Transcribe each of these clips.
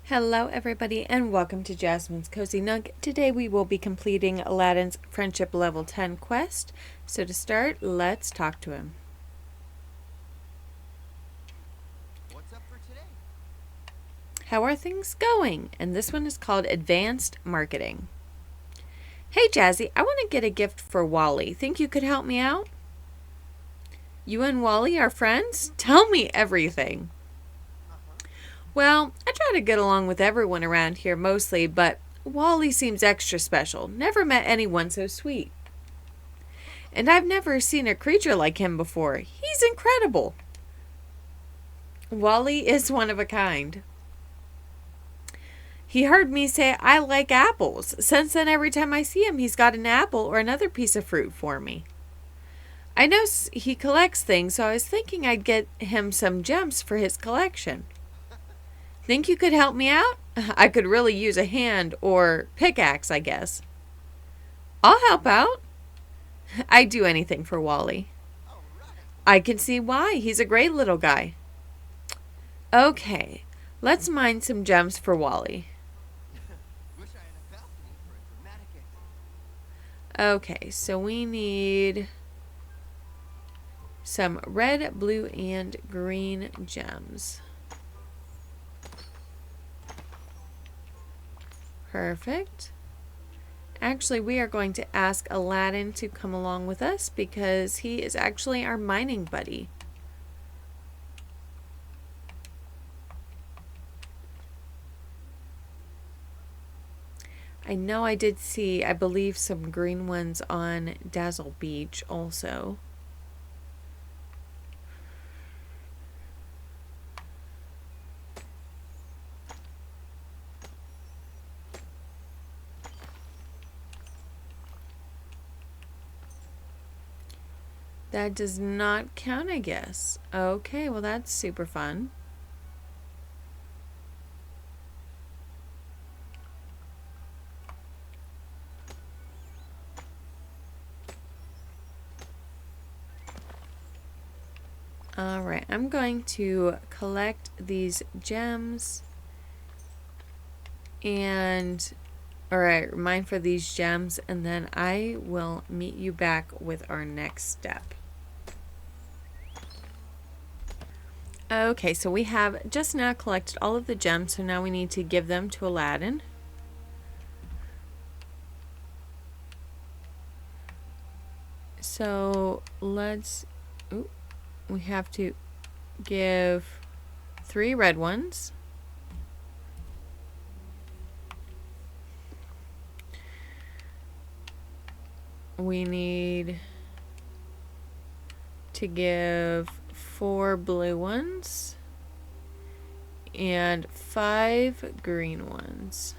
Hello everybody and welcome to Jasmine's Cozy Nook. Today we will be completing Aladdin's Friendship Level 10 quest. So to start, let's talk to him. What's up for today? How are things going? And this one is called Advanced Marketing. Hey Jazzy, I want to get a gift for Wally. Think you could help me out? You and Wally are friends? Tell me everything. Uh-huh. Well, I try to get along with everyone around here mostly, but Wally seems extra special. Never met anyone so sweet. And I've never seen a creature like him before. He's incredible. Wally is one of a kind. He heard me say I like apples. Since then, every time I see him, he's got an apple or another piece of fruit for me. I know he collects things, so I was thinking I'd get him some gems for his collection. Think you could help me out? I could really use a hand or pickaxe, I guess. I'll help out. I'd do anything for Wally. All right. I can see why. He's a great little guy. Okay, let's mine some gems for Wally. Wish I had a balcony for a dramatic exit. Okay, so we need some red, blue, and green gems. Perfect. Actually, we are going to ask Aladdin to come along with us because he is actually our mining buddy. I know I did see, I believe, some green ones on Dazzle Beach also. That does not count, I guess. Okay, well that's super fun. Alright, I'm going to collect these gems and alright, mine for these gems, and then I will meet you back with our next step. Okay, so we have just now collected all of the gems, so now we need to give them to Aladdin. So let's, we have to give 3 red ones. We need to give 4 blue ones and 5 green ones.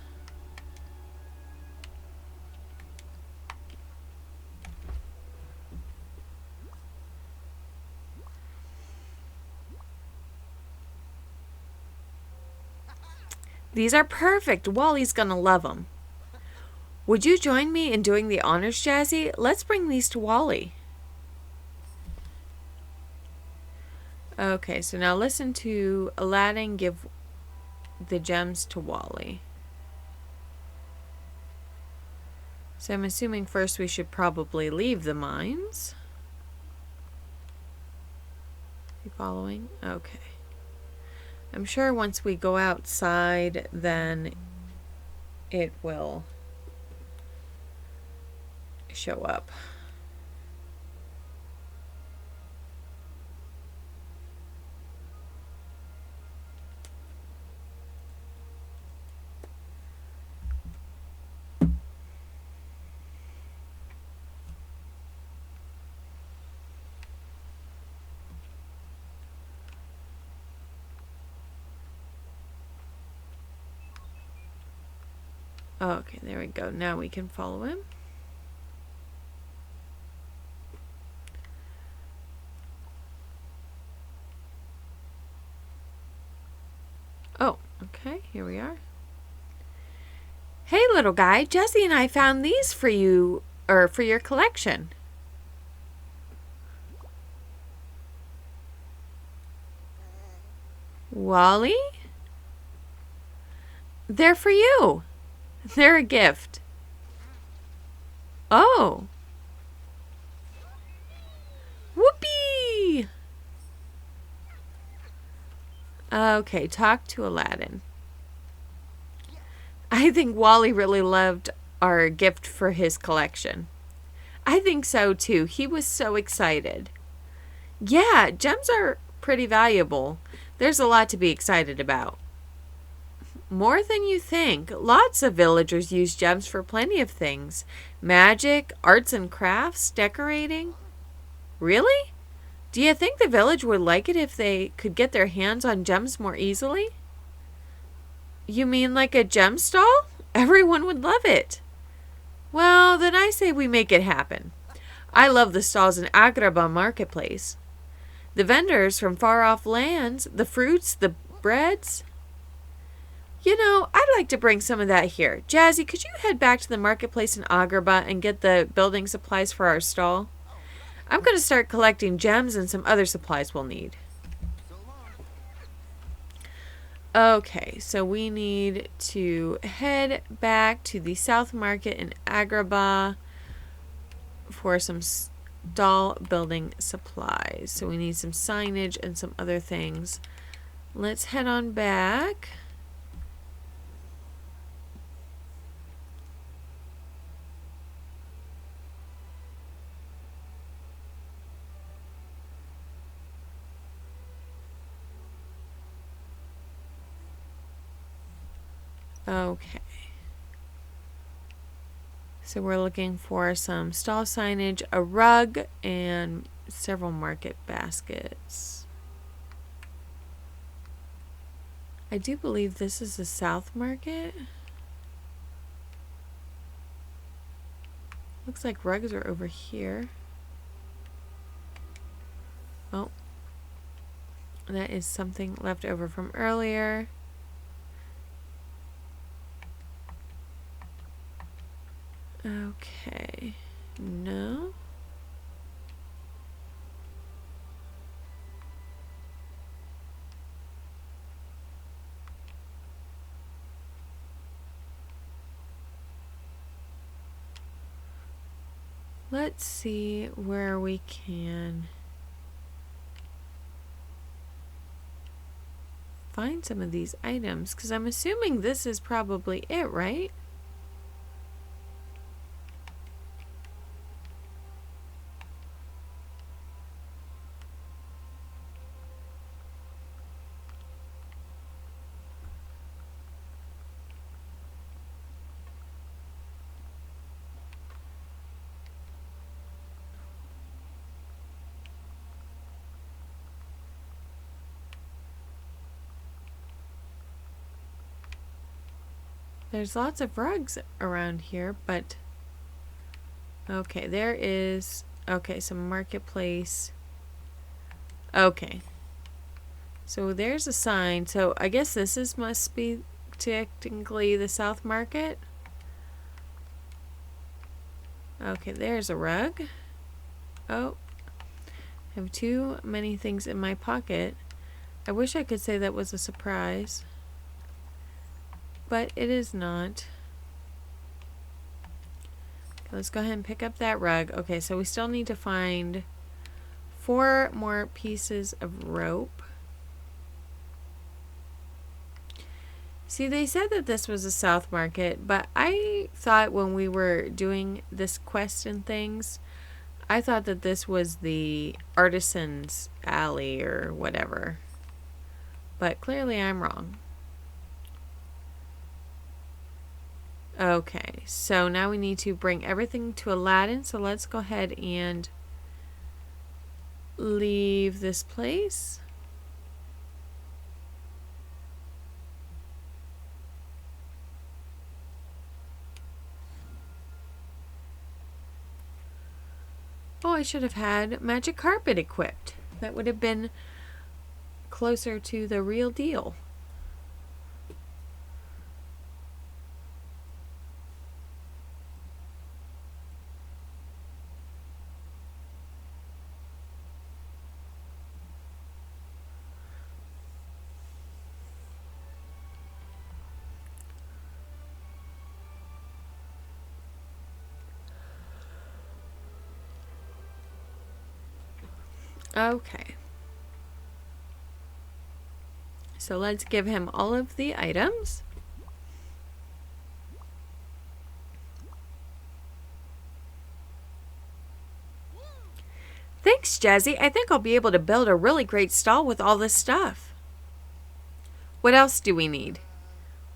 These are perfect. Wally's gonna love them. Would you join me in doing the honors, Jazzy? Let's bring these to Wally. Okay, so now listen to Aladdin give the gems to Wally. So I'm assuming first we should probably leave the mines. You following? Okay. I'm sure once we go outside, then it will show up. Okay, there we go. Now we can follow him. Oh, okay, here we are. Hey, little guy, Jesse and I found these for you, or for your collection. Wally? They're for you. They're a gift. Oh. Whoopee! Okay, talk to Aladdin. I think Wally really loved our gift for his collection. I think so too. He was so excited. Yeah, gems are pretty valuable. There's a lot to be excited about. More than you think. Lots of villagers use gems for plenty of things: magic, arts and crafts, decorating. Really? Do you think the village would like it if they could get their hands on gems more easily? You mean like a gem stall? Everyone would love it. Well, then I say we make it happen. I love the stalls in Agrabah marketplace. The vendors from far off lands, the fruits, the breads. I'd like to bring some of that here. Jazzy, could you head back to the marketplace in Agrabah and get the building supplies for our stall? I'm going to start collecting gems and some other supplies we'll need. So long. Okay, so we need to head back to the South Market in Agrabah for some stall building supplies. So we need some signage and some other things. Let's head on back. Okay. So we're looking for some stall signage, a rug, and several market baskets. I do believe this is the South Market. Looks like rugs are over here. Oh. That is something left over from earlier. Okay. No. Let's see where we can find some of these items, because I'm assuming this is probably it, right? There's lots of rugs around here, but okay, there is, okay, some marketplace. Okay. So there's a sign. So I guess must be technically the South Market. Okay, there's a rug. Oh, I have too many things in my pocket. I wish I could say that was a surprise, but it is not. Okay, let's go ahead and pick up that rug. Okay, so we still need to find 4 more pieces of rope. See, they said that this was a South Market, but I thought when we were doing this quest and things, I thought that this was the Artisan's Alley or whatever. But clearly I'm wrong. Okay, so now we need to bring everything to Aladdin, so let's go ahead and leave this place. Oh, I should have had magic carpet equipped. That would have been closer to the real deal. Okay. So let's give him all of the items. Thanks, Jazzy. I think I'll be able to build a really great stall with all this stuff. What else do we need?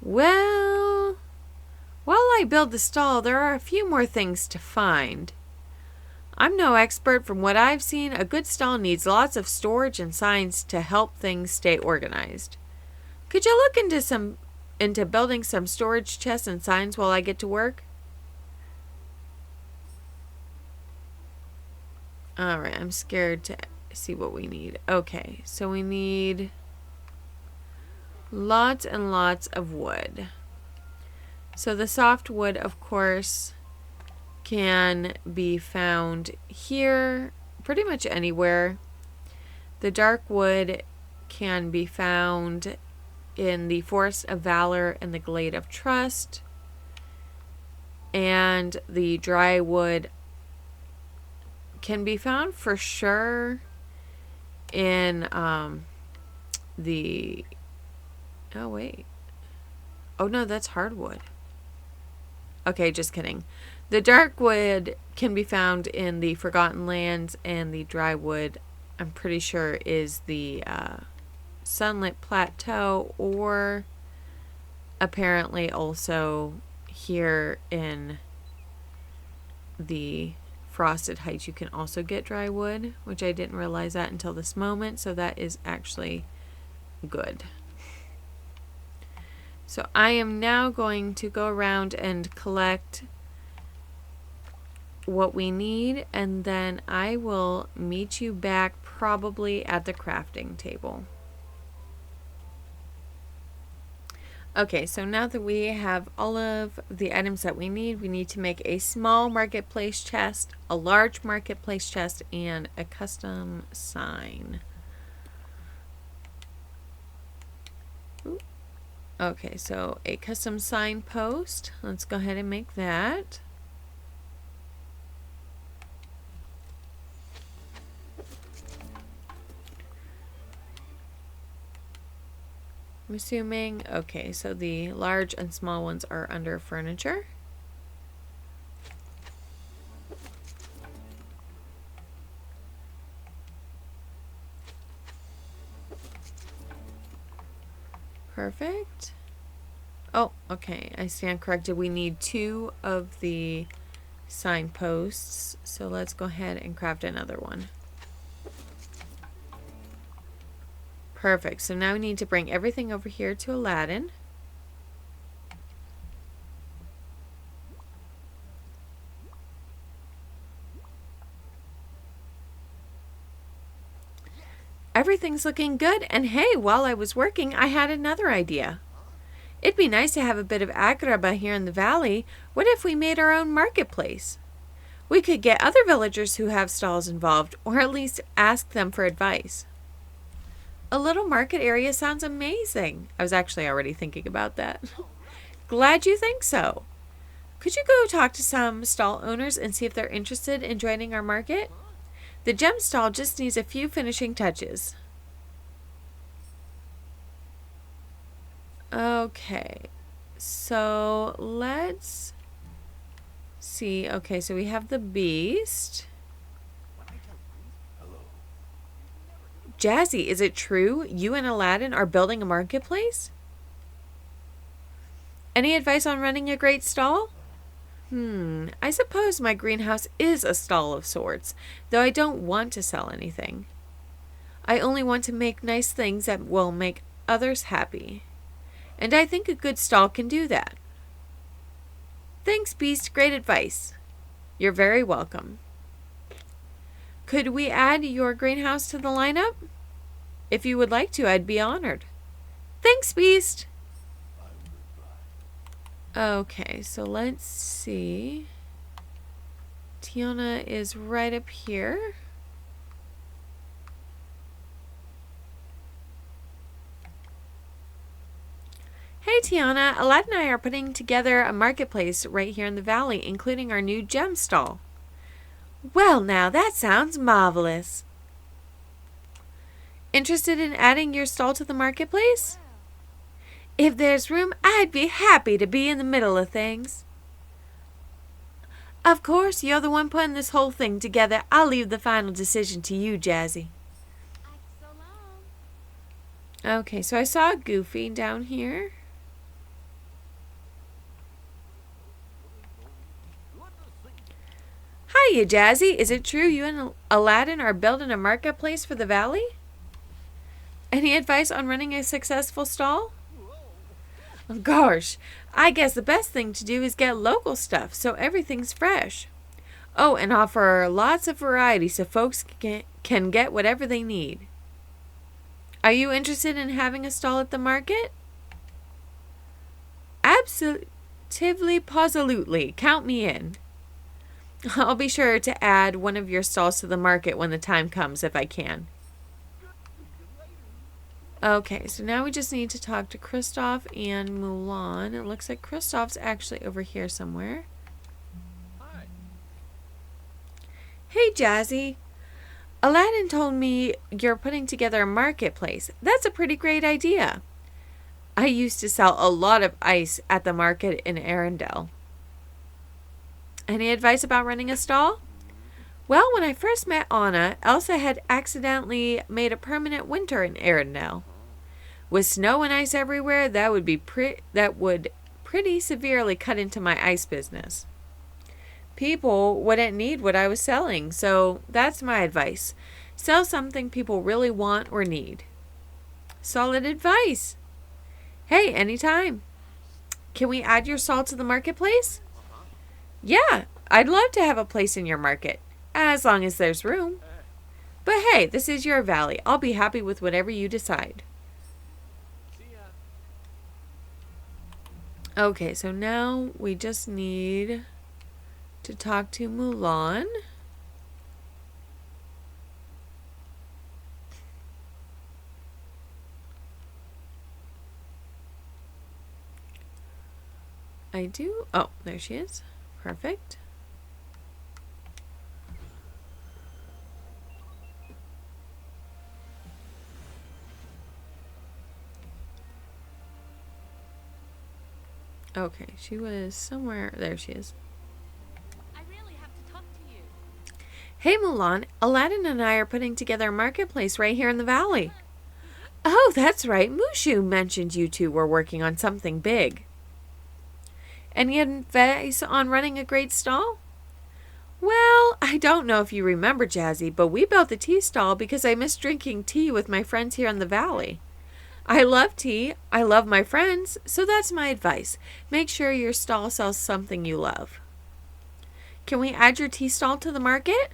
Well, while I build the stall, there are a few more things to find. I'm no expert. From what I've seen, a good stall needs lots of storage and signs to help things stay organized. Could you look into building some storage chests and signs while I get to work? Alright, I'm scared to see what we need. Okay, so we need lots and lots of wood. So the soft wood, of course, can be found here, pretty much anywhere. The dark wood can be found in the Forest of Valor and the Glade of Trust. And the dry wood can be found for sure in the... Oh, wait. Oh, no, that's hardwood. Okay, just kidding. The dark wood can be found in the Forgotten Lands, and the dry wood, I'm pretty sure, is the Sunlit Plateau, or apparently also here in the Frosted Heights you can also get dry wood, which I didn't realize that until this moment, so that is actually good. So I am now going to go around and collect what we need, and then I will meet you back probably at the crafting table. Okay, so now that we have all of the items that we need to make a small marketplace chest, a large marketplace chest, and a custom sign. Ooh. Okay, so a custom sign post. Let's go ahead and make that. I'm assuming, okay, so the large and small ones are under furniture. Perfect. Oh, okay, I stand corrected. We need 2 of the signposts, so let's go ahead and craft another one. Perfect. So now we need to bring everything over here to Aladdin. Everything's looking good, and hey, while I was working, I had another idea. It'd be nice to have a bit of agrabah here in the valley. What if we made our own marketplace? We could get other villagers who have stalls involved, or at least ask them for advice. A little market area sounds amazing. I was actually already thinking about that. Glad you think so. Could you go talk to some stall owners and see if they're interested in joining our market? The gem stall just needs a few finishing touches. Okay, so let's see. Okay, so we have the beast. Jazzy, is it true you and Aladdin are building a marketplace? Any advice on running a great stall? I suppose my greenhouse is a stall of sorts, though I don't want to sell anything. I only want to make nice things that will make others happy. And I think a good stall can do that. Thanks, Beast. Great advice. You're very welcome. Could we add your greenhouse to the lineup? If you would like to, I'd be honored. Thanks, Beast. Okay, so let's see. Tiana is right up here. Hey Tiana, Aladdin and I are putting together a marketplace right here in the valley, including our new gem stall. Well now, that sounds marvelous. Interested in adding your stall to the marketplace? Wow. If there's room, I'd be happy to be in the middle of things. Of course, you're the one putting this whole thing together. I'll leave the final decision to you, Jazzy. Ike so long. Okay, so I saw Goofy down here. Hiya, Jazzy. Is it true you and Aladdin are building a marketplace for the valley? Any advice on running a successful stall? Gosh, I guess the best thing to do is get local stuff so everything's fresh. Oh, and offer lots of variety so folks can get whatever they need. Are you interested in having a stall at the market? Absolutely, positively. Count me in. I'll be sure to add one of your stalls to the market when the time comes if I can. Okay, so now we just need to talk to Kristoff and Mulan. It looks like Kristoff's actually over here somewhere. Hi. Hey, Jazzy. Aladdin told me you're putting together a marketplace. That's a pretty great idea. I used to sell a lot of ice at the market in Arendelle. Any advice about running a stall? Well, when I first met Anna, Elsa had accidentally made a permanent winter in Arendelle. With snow and ice everywhere, that would pretty severely cut into my ice business. People wouldn't need what I was selling, so that's my advice. Sell something people really want or need. Solid advice. Hey, anytime. Can we add your stall to the marketplace? Yeah, I'd love to have a place in your market, as long as there's room. But hey, this is your valley. I'll be happy with whatever you decide. See ya. Okay, so now we just need to talk to Mulan. I do. Oh, there she is. Perfect. Okay, she was somewhere. There she is. I really have to talk to you. Hey, Mulan. Aladdin and I are putting together a marketplace right here in the valley. Oh, that's right. Mushu mentioned you two were working on something big. Any advice on running a great stall? Well, I don't know if you remember, Jazzy, but we built the tea stall because I miss drinking tea with my friends here in the valley. I love tea. I love my friends. So that's my advice. Make sure your stall sells something you love. Can we add your tea stall to the market?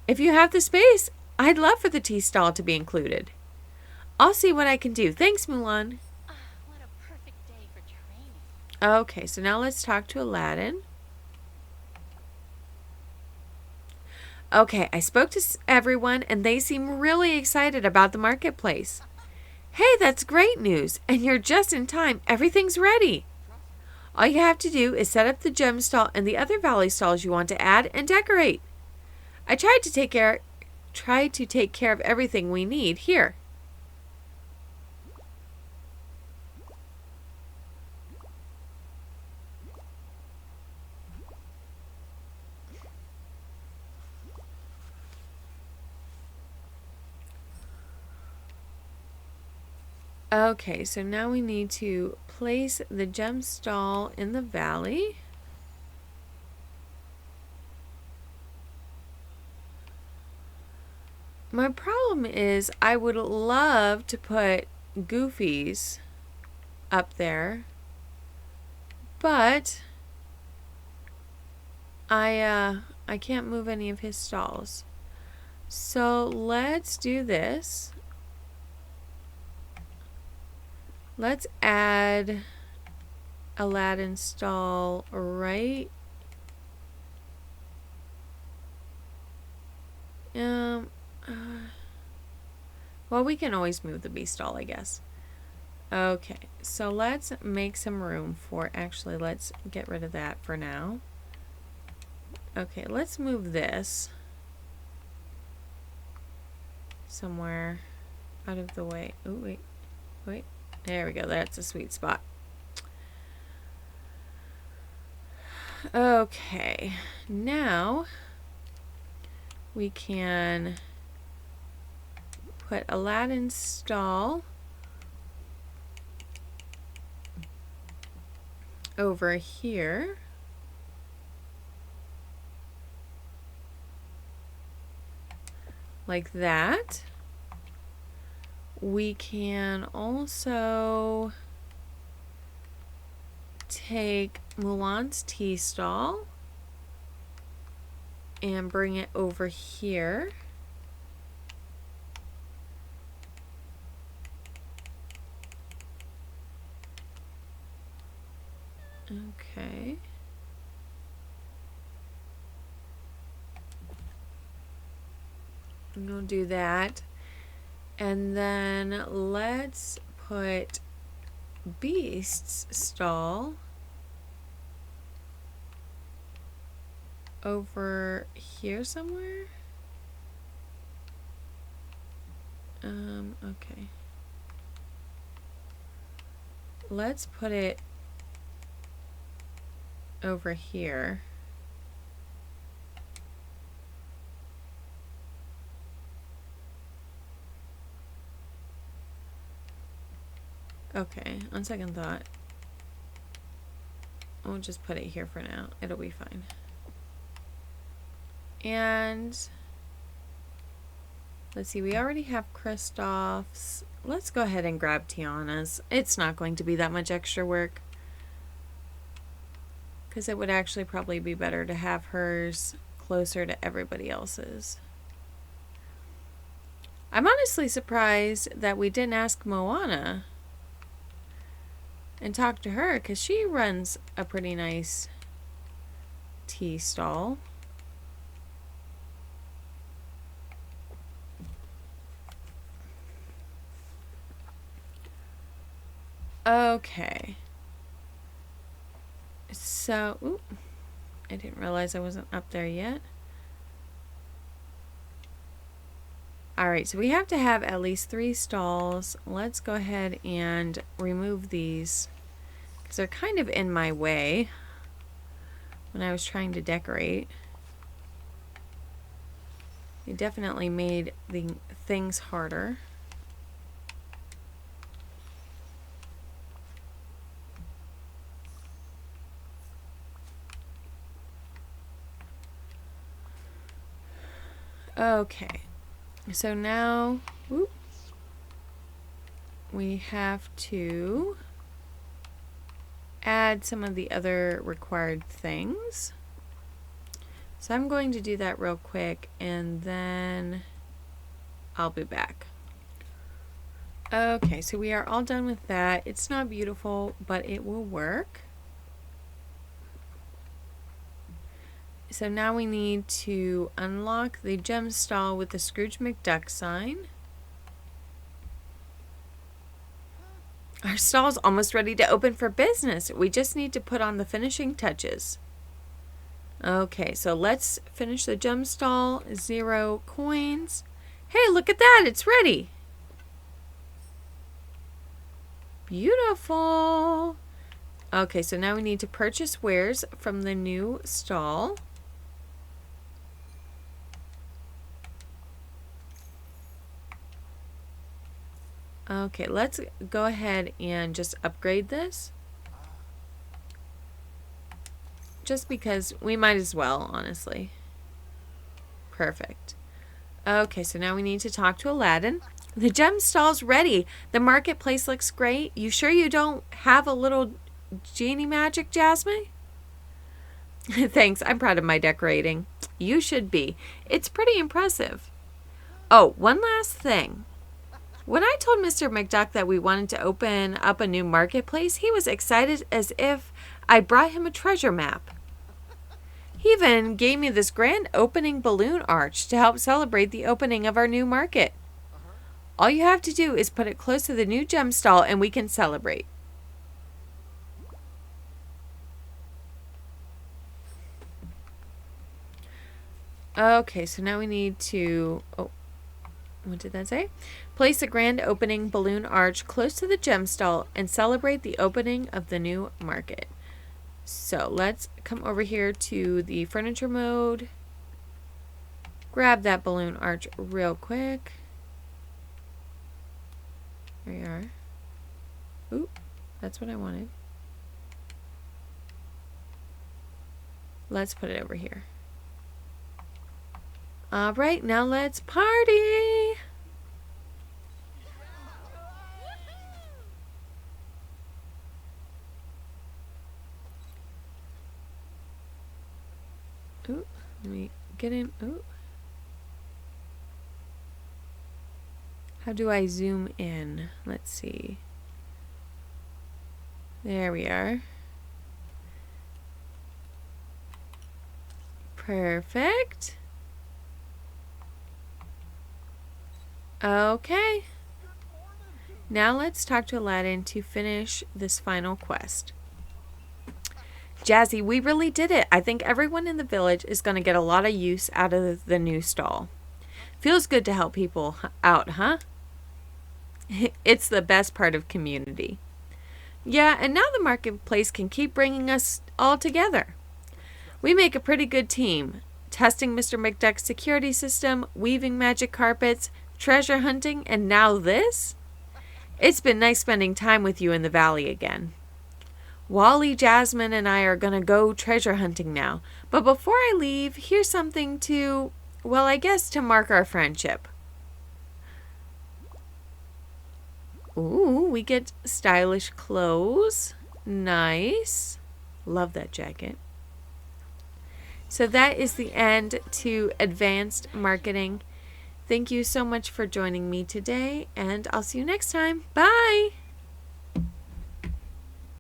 If you have the space, I'd love for the tea stall to be included. I'll see what I can do. Thanks, Mulan. What a perfect day for training. Okay, so now let's talk to Aladdin. Okay, I spoke to everyone and they seem really excited about the marketplace. Hey, that's great news. And you're just in time. Everything's ready. All you have to do is set up the gem stall and the other valley stalls you want to add and decorate. I tried to take care of everything we need here. Okay, so now we need to place the gem stall in the valley. My problem is I would love to put Goofy's up there, but I can't move any of his stalls. So let's do this. Let's add Aladdin's stall right. Well, we can always move the bee stall, I guess. Okay, so let's make some room for, actually, let's get rid of that for now. Okay, let's move this somewhere out of the way. Oh, wait. Wait. There we go. That's a sweet spot. Okay. Now we can put Aladdin's stall over here. Like that. We can also take Mulan's tea stall and bring it over here. Okay. I'm gonna do that. And then let's put Beast's stall over here somewhere. Okay. Let's put it over here. Okay, on second thought, I'll just put it here for now. It'll be fine. And let's see, we already have Kristoff's. Let's go ahead and grab Tiana's. It's not going to be that much extra work, because it would actually probably be better to have hers closer to everybody else's. I'm honestly surprised that we didn't ask Moana and talk to her, because she runs a pretty nice tea stall. Okay. So, ooh, I didn't realize I wasn't up there yet. Alright, so we have to have at least 3 stalls. Let's go ahead and remove these, because they're kind of in my way when I was trying to decorate. They definitely made the things harder. Okay, so now we have to add some of the other required things. So I'm going to do that real quick, and then I'll be back. Okay, so we are all done with that. It's not beautiful, but it will work. So now we need to unlock the gem stall with the Scrooge McDuck sign. Our stall's almost ready to open for business. We just need to put on the finishing touches. Okay, so let's finish the gem stall. 0 coins. Hey, look at that. It's ready. Beautiful. Okay, so now we need to purchase wares from the new stall. Okay, let's go ahead and just upgrade this. Just because we might as well, honestly. Perfect. Okay, so now we need to talk to Aladdin. The gem stall's ready. The marketplace looks great. You sure you don't have a little genie magic, Jasmine? Thanks, I'm proud of my decorating. You should be. It's pretty impressive. Oh, one last thing. When I told Mr. McDuck that we wanted to open up a new marketplace, he was excited as if I brought him a treasure map. He even gave me this grand opening balloon arch to help celebrate the opening of our new market. All you have to do is put it close to the new gem stall and we can celebrate. Okay, so now we need to... Oh, what did that say? Place a grand opening balloon arch close to the gem stall and celebrate the opening of the new market. So let's come over here to the furniture mode. Grab that balloon arch real quick. There you are. Ooh, that's what I wanted. Let's put it over here. All right, now let's party. Ooh, let me get in. Ooh. How do I zoom in? Let's see. There we are. Perfect. Okay. Now let's talk to Aladdin to finish this final quest. Jazzy, we really did it. I think everyone in the village is going to get a lot of use out of the new stall. Feels good to help people out, huh? It's the best part of community. Yeah, and now the marketplace can keep bringing us all together. We make a pretty good team. Testing Mr. McDuck's security system, weaving magic carpets, treasure hunting, and now this? It's been nice spending time with you in the valley again. Wally, Jasmine, and I are going to go treasure hunting now. But before I leave, here's something to, well, I guess to mark our friendship. Ooh, we get stylish clothes. Nice. Love that jacket. So that is the end to advanced marketing. Thank you so much for joining me today, and I'll see you next time. Bye!